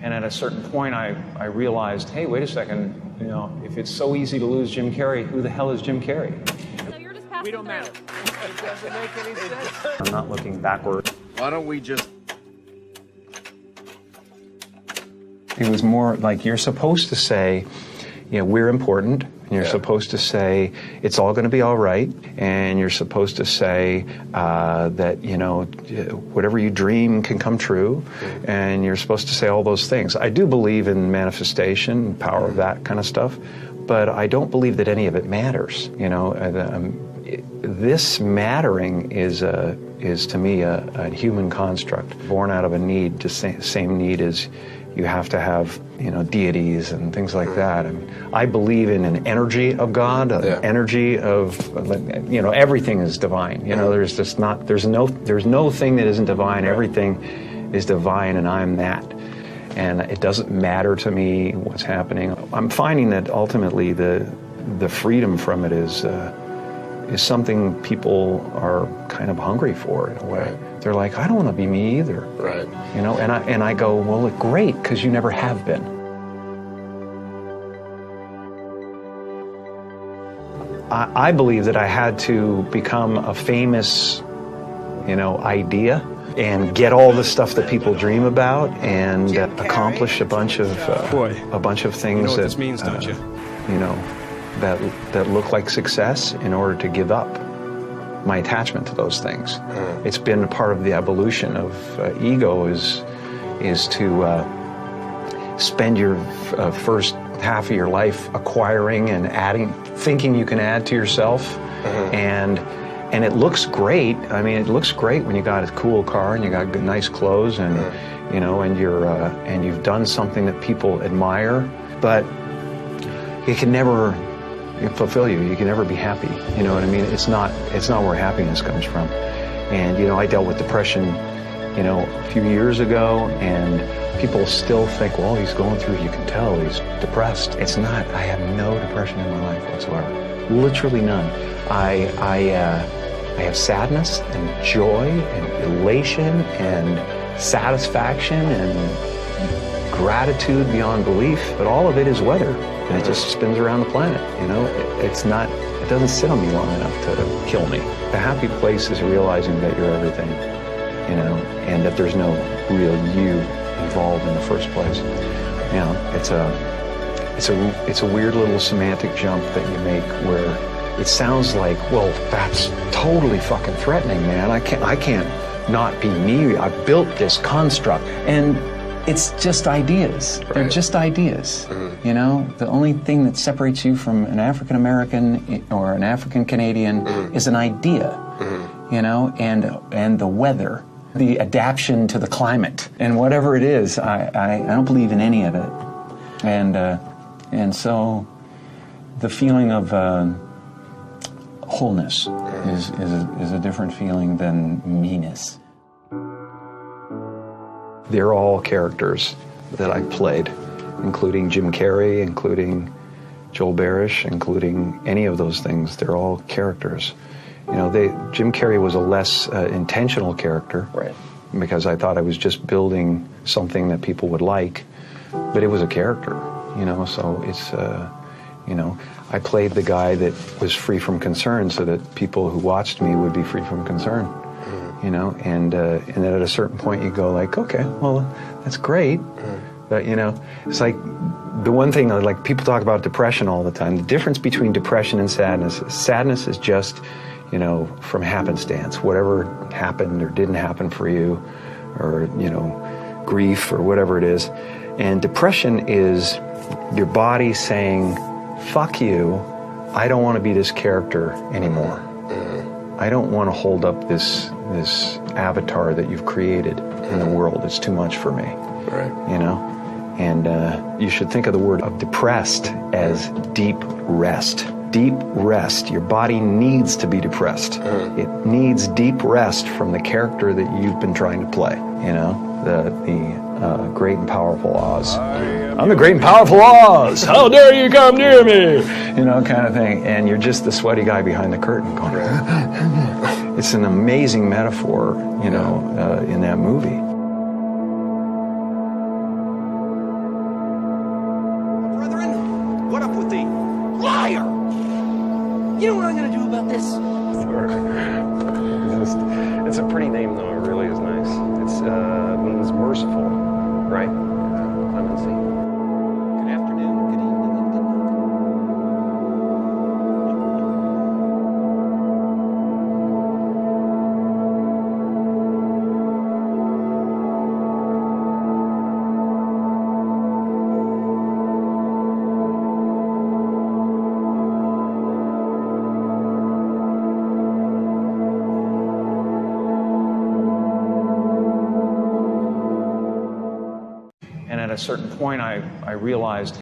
And at a certain point, I realized, hey, wait a second, you know, if it's so easy to lose Jim Carrey, who the hell is Jim Carrey? So you're just passing We don't through. matter. It doesn't make any sense. I'm not looking backward. Why don't we just... It was more like you're supposed to say, you know, we're important, and you're supposed to say it's all going to be all right, and you're supposed to say that, you know, whatever you dream can come true, and you're supposed to say all those things. I do believe in manifestation, power of that kind of stuff, but I don't believe that any of it matters. You know, this mattering is to me a human construct born out of a need, the same need as you have to have, you know, deities and things like that. And I believe in an energy of God, an energy of, you know, everything is divine. You know, there's just not, there's no thing that isn't divine. Everything is divine, and I'm that. And it doesn't matter to me what's happening. I'm finding that ultimately the freedom from it is something people are kind of hungry for in a way. Right. They're like, I don't want to be me either. Right. You know, and I go, well, great, because you never have been. I believe that I had to become a famous, you know, idea and get all the stuff that people dream about and accomplish a bunch of things. You know what that this means, don't you? You know, that look like success in order to give up my attachment to those things. It's been a part of the evolution of ego is to spend your first half of your life acquiring and adding, thinking you can add to yourself, and it looks great. I mean, it looks great when you got a cool car and you got good, nice clothes, and you know, and you've done something that people admire, but it can never fulfill you. You can never be happy. You know what I mean? It's not where happiness comes from. And, you know, I dealt with depression, you know, a few years ago, and people still think, well, he's going through, you can tell he's depressed. It's not. I have no depression in my life whatsoever. Literally none. I have sadness and joy and elation and satisfaction and gratitude beyond belief, but all of it is weather. And it just spins around the planet, you know? It doesn't sit on me long enough to kill me. The happy place is realizing that you're everything, you know, and that there's no real you involved in the first place. You know, it's a weird little semantic jump that you make where it sounds like, well, that's totally fucking threatening, man. I can't not be me. I built this construct. And it's just ideas. Right. They're just ideas. You know, the only thing that separates you from an African American or an African Canadian is an idea. You know, and the weather, the adaptation to the climate, and whatever it is, I don't believe in any of it. And so the feeling of wholeness is a different feeling than meanness. They're all characters that I played, including Jim Carrey, including Joel Barish, including any of those things. They're all characters. You know, Jim Carrey was a less intentional character, right? Because I thought I was just building something that people would like, but it was a character, you know. So it's, you know, I played the guy that was free from concern, so that people who watched me would be free from concern. You know, and then at a certain point you go like, okay, well, that's great. But, you know, it's like the one thing, like people talk about depression all the time. The difference between depression and sadness is just, you know, from happenstance. Whatever happened or didn't happen for you, or, you know, grief or whatever it is. And depression is your body saying, fuck you, I don't want to be this character anymore. I don't want to hold up this avatar that you've created in the world. It's too much for me. Right. You know? And you should think of the word of depressed as deep rest. Deep rest. Your body needs to be depressed. It needs deep rest from the character that you've been trying to play. You know? The great and powerful Oz. I'm the great and powerful Oz! How dare you come near me! You know, kind of thing. And you're just the sweaty guy behind the curtain going, it's an amazing metaphor, you know, in that movie. What up with the liar? You know what I'm gonna do about this? It's a pretty name, though. It really is nice. It means merciful, right? Clemency. Good afternoon, good evening, and good night. And at a certain point, I realized